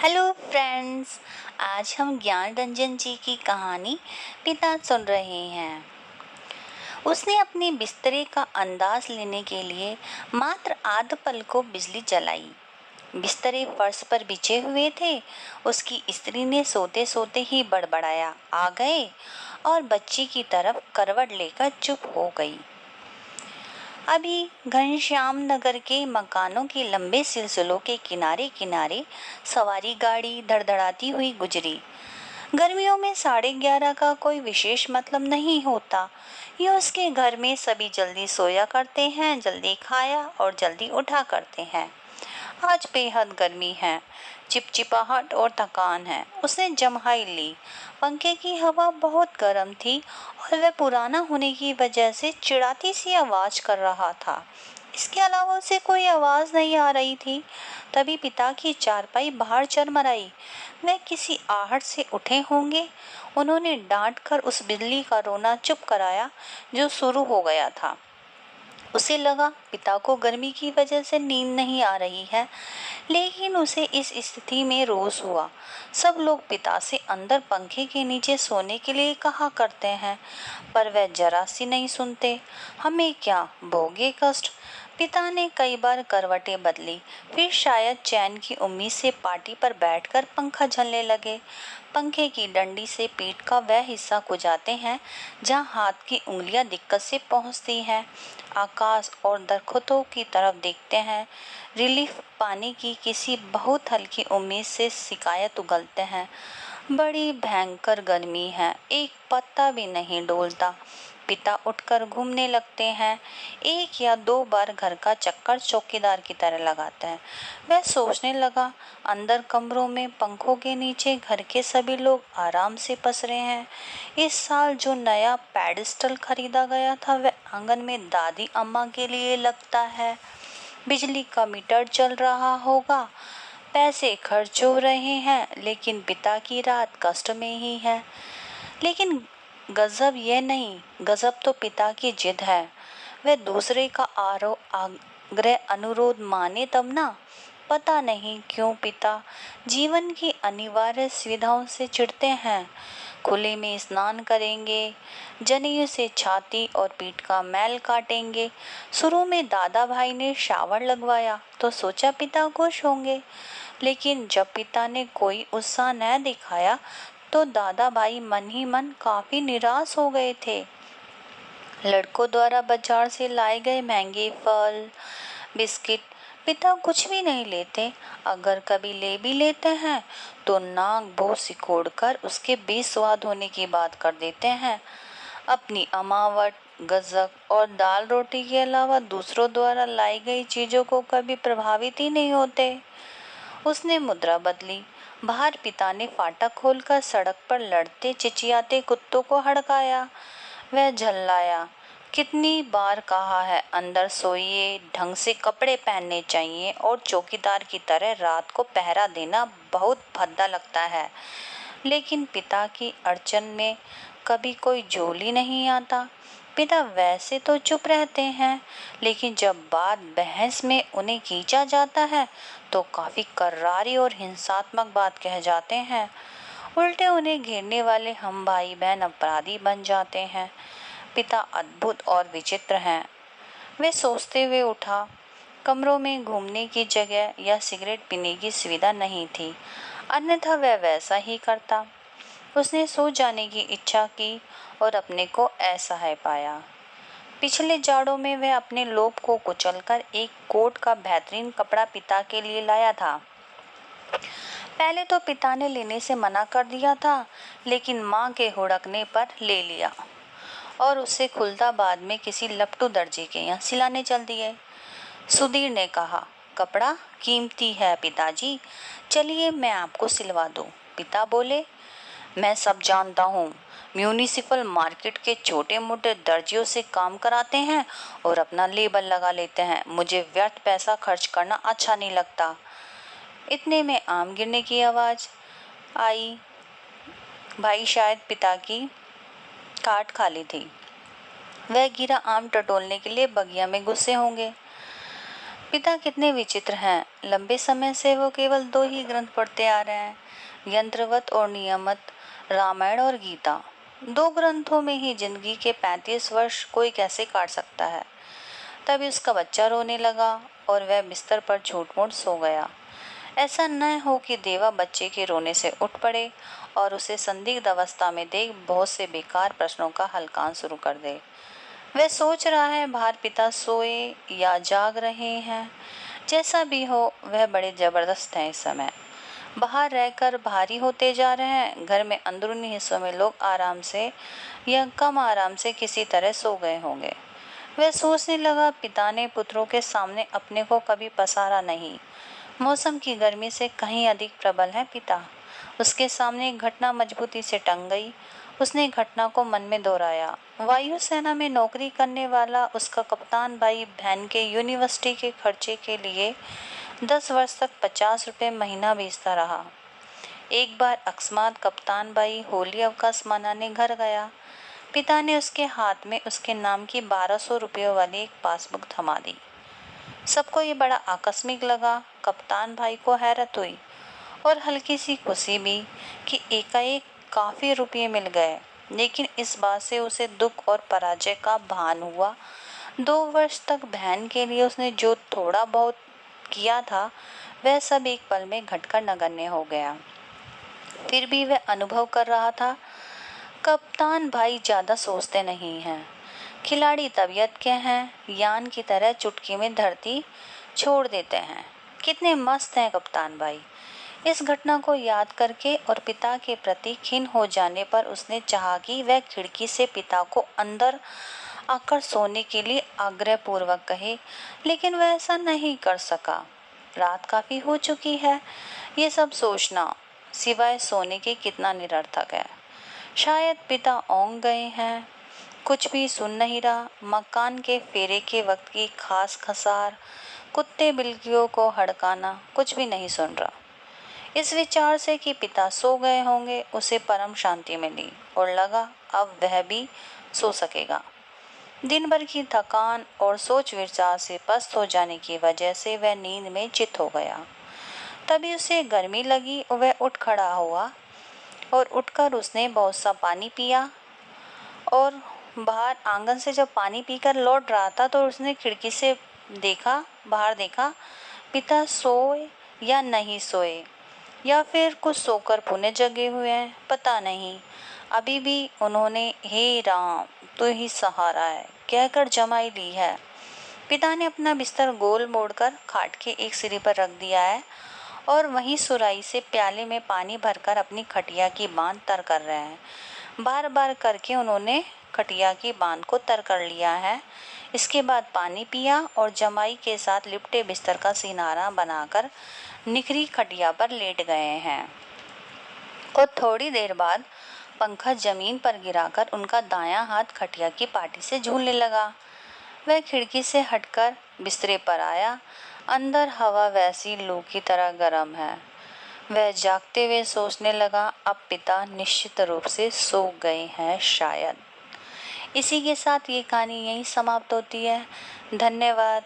Hello friends. आज हम ज्ञान रंजन जी की कहानी पिता सुन रहे हैं। उसने अपने बिस्तरे का अंदाज लेने के लिए मात्र आध पल को बिजली जलाई। बिस्तरे फर्श पर बिछे हुए थे। उसकी स्त्री ने सोते सोते ही बड़बड़ाया, आ गए, और बच्ची की तरफ करवट लेकर चुप हो गई। अभी घनश्याम नगर के मकानों के लंबे सिलसिलों के किनारे किनारे सवारी गाड़ी धड़धड़ाती हुई गुजरी। गर्मियों में 11:30 का कोई विशेष मतलब नहीं होता। ये उसके घर में सभी जल्दी सोया करते हैं, जल्दी खाया और जल्दी उठा करते हैं। आज बेहद गर्मी है, चिपचिपाहट और थकान है। उसने जम्हाई ली। पंखे की हवा बहुत गर्म थी और वह पुराना होने की वजह से चिड़ाती सी आवाज कर रहा था। इसके अलावा उसे कोई आवाज नहीं आ रही थी। तभी पिता की चारपाई बाहर चरमराई। वह किसी आहट से उठे होंगे। उन्होंने डांट कर उस बिल्ली का रोना चुप कराया जो शुरू हो गया था। उसे लगा पिता को गर्मी की वजह से नींद नहीं आ रही है, लेकिन उसे इस स्थिति में रोष हुआ। सब लोग पिता से अंदर पंखे के नीचे सोने के लिए कहा करते हैं, पर वह जरा सी नहीं सुनते। हमें क्या भोगे कष्ट। पिता ने कई बार करवटें बदली, फिर शायद चैन की उम्मीद से पाटी पर बैठकर पंखा झलने लगे। पंखे की डंडी से पीठ का वह हिस्सा खुजाते हैं जहां हाथ की उंगलियां दिक्कत से पहुंचती हैं। आकाश और दरख्तों की तरफ देखते हैं। रिलीफ पाने की किसी बहुत हल्की उम्मीद से शिकायत उगलते हैं। बड़ी भयंकर गर्मी है, एक पत्ता भी नहीं डोलता। पिता उठकर घूमने लगते हैं। एक या दो बार घर का चक्कर चौकीदार की तरह लगाते हैं। वह सोचने लगा, अंदर कमरों में पंखों के नीचे घर के सभी लोग आराम से पसरे हैं। इस साल जो नया पेडिस्टल खरीदा गया था वह आंगन में दादी अम्मा के लिए लगता है। बिजली का मीटर चल रहा होगा, पैसे खर्च हो रहे हैं, लेकिन पिता की रात कष्ट में ही है। लेकिन गजब ये नहीं, गजब तो पिता की जिद है। वह दूसरे का आग्रह अनुरोध माने तब ना। पता नहीं क्यों पिता जीवन की अनिवार्य सुविधाओं से चिढ़ते हैं। खुले में स्नान करेंगे, जनेऊ से छाती और पीठ का मैल काटेंगे। शुरू में दादा भाई ने शावर लगवाया तो सोचा पिता खुश होंगे, लेकिन जब पिता ने कोई उत्साह न दिखाया तो दादा भाई मन ही मन काफी निराश हो गए थे। लड़कों द्वारा बाजार से लाए गए महंगे फल, बिस्किट पिता कुछ भी नहीं लेते। अगर कभी ले भी लेते हैं तो नाक भों सिकोड़कर उसके बेस्वाद होने की बात कर देते हैं। अपनी अमावट, गज्जक और दाल रोटी के अलावा दूसरों द्वारा लाई गई चीजों को कभी प्रभावित ही नहीं होते। उसने मुद्रा बदली। बाहर पिता ने फाटक खोलकर सड़क पर लड़ते चिचियाते कुत्तों को हड़काया। वह झल्लाया, कितनी बार कहा है अंदर सोइए, ढंग से कपड़े पहनने चाहिए, और चौकीदार की तरह रात को पहरा देना बहुत भद्दा लगता है। लेकिन पिता की अड़चन में कभी जोल ही नहीं आता। पिता वैसे तो चुप रहते हैं, लेकिन जब बात बहस में उन्हें खींचा जाता है तो काफी करारी और हिंसात्मक बात कह जाते हैं। उल्टे उन्हें घेरने वाले हम भाई बहन अपराधी बन जाते हैं। पिता अद्भुत और विचित्र हैं। वे सोचते हुए उठा। कमरों में घूमने की जगह या सिगरेट पीने की सुविधा नहीं थी, अन्यथा वह वैसा ही करता। उसने सो जाने की इच्छा की और अपने को असहाय पाया। पिछले जाड़ों में वह अपने लोभ को कुचलकर एक कोट का बेहतरीन कपड़ा पिता के लिए लाया था। पहले तो पिता ने लेने से मना कर दिया था, लेकिन माँ के हुड़कने पर ले लिया और उसे खुलदाबाद में किसी लपटू दर्जी के यहाँ सिलाने चल दिए। सुधीर ने कहा, कपड़ा कीमती है पिताजी, चलिए मैं आपको सिलवा दूं। पिता बोले, मैं सब जानता हूँ। म्यूनिसिपल मार्केट के छोटे मोटे दर्जियों से काम कराते हैं और अपना लेबल लगा लेते हैं। मुझे व्यर्थ पैसा खर्च करना अच्छा नहीं लगता। इतने में आम गिरने की आवाज आई। भाई शायद पिता की कार्ट खाली थी। वह गिरा आम टटोलने के लिए बगिया में घुसे होंगे। पिता कितने विचित्र हैं। लंबे समय से वो केवल 2 ही ग्रंथ पढ़ते आ रहे हैं, यंत्रवत और नियमत, रामायण और गीता। 2 ग्रंथों में ही जिंदगी के 35 वर्ष कोई कैसे काट सकता है। तभी उसका बच्चा रोने लगा और वह बिस्तर पर झूठ-मूठ सो गया। ऐसा न हो कि देवा बच्चे के रोने से उठ पड़े और उसे संदिग्ध अवस्था में देख बहुत से बेकार प्रश्नों का हलकान शुरू कर दे। वह सोच रहा है बाहर पिता सोए या जाग रहे हैं। जैसा भी हो, वह बड़े जबरदस्त हैं इस समय। बाहर रहकर भारी होते जा रहे हैं। घर में अंदरूनी हिस्सों में लोग आराम से या कम आराम से किसी तरह सो गए होंगे। वह सोचने लगा, पिता ने पुत्रों के सामने अपने को कभी पसारा नहीं। मौसम की गर्मी से कहीं अधिक प्रबल है पिता। उसके सामने एक घटना मजबूती से टंग गई। उसने घटना को मन में दोहराया। वायुसेना में नौकरी करने वाला उसका कप्तान भाई बहन के यूनिवर्सिटी के खर्चे के लिए 10 वर्ष तक 50 रुपये महीना भेजता रहा। एक बार अकस्मात कप्तान भाई होली अवकाश मनाने घर गया। पिता ने उसके हाथ में उसके नाम की 1200 रुपयों वाली एक पासबुक थमा दी। सबको ये बड़ा आकस्मिक लगा। कप्तान भाई को हैरत हुई और हल्की सी खुशी भी कि एकाएक काफी रुपये मिल गए, लेकिन इस बात से उसे दुख और पराजय का भान हुआ। 2 वर्ष तक बहन के लिए उसने जो थोड़ा बहुत किया था, वह सब एक पल में घटकर नगण्य हो गया। फिर भी वह अनुभव कर रहा था, कप्तान भाई ज्यादा सोचते नहीं हैं। खिलाड़ी तबीयत के हैं, यान की तरह चुटकी में धरती छोड़ देते हैं। कितने मस्त हैं कप्तान भाई। इस घटना को याद करके और पिता के प्रति खिन्न हो जाने पर उसने चाहा कि वह खिड़की से पिता को अंदर आकर सोने के लिए आग्रहपूर्वक कहे, लेकिन वह ऐसा नहीं कर सका। रात काफी हो चुकी है। ये सब सोचना सिवाय सोने के कितना निरर्थक है। शायद पिता औंग गए हैं, कुछ भी सुन नहीं रहा। मकान के फेरे के वक्त की खास खसार, कुत्ते बिल्लियों को हड़काना, कुछ भी नहीं सुन रहा। इस विचार से कि पिता सो गए होंगे, उसे परम शांति मिली और लगा अब वह भी सो सकेगा। दिन भर की थकान और सोच विचार से पस्त हो जाने की वजह से वह नींद में चित हो गया। तभी उसे गर्मी लगी और वह उठ खड़ा हुआ और उठकर उसने बहुत सा पानी पिया और बाहर आंगन से जब पानी पीकर लौट रहा था तो उसने खिड़की से बाहर देखा। पिता सोए या नहीं सोए, या फिर कुछ सोकर पुणे जगे हुए हैं, पता नहीं। अभी भी उन्होंने हे राम तू ही सहारा है कहकर जमाई ली है। पिता ने अपना बिस्तर गोल मोड़कर खाट के एक सिरे पर रख दिया है और वहीं सुराही से प्याले में पानी भरकर अपनी खटिया की बांध तर कर रहे हैं। बार बार करके उन्होंने खटिया की बांध को तर कर लिया है। इसके बाद पानी पिया और जमाई के साथ लिपटे बिस्तर का सिनारा बनाकर निखरी खटिया पर लेट गए हैं और थोड़ी देर बाद पंखा जमीन पर गिराकर उनका दायां हाथ खटिया की पाटी से झूलने लगा। वह खिड़की से हटकर बिस्तरे पर आया। अंदर हवा वैसी लू की तरह गर्म है। वह जागते हुए सोचने लगा, अब पिता निश्चित रूप से सो गए हैं शायद। इसी के साथ ये कहानी यहीं समाप्त होती है। धन्यवाद।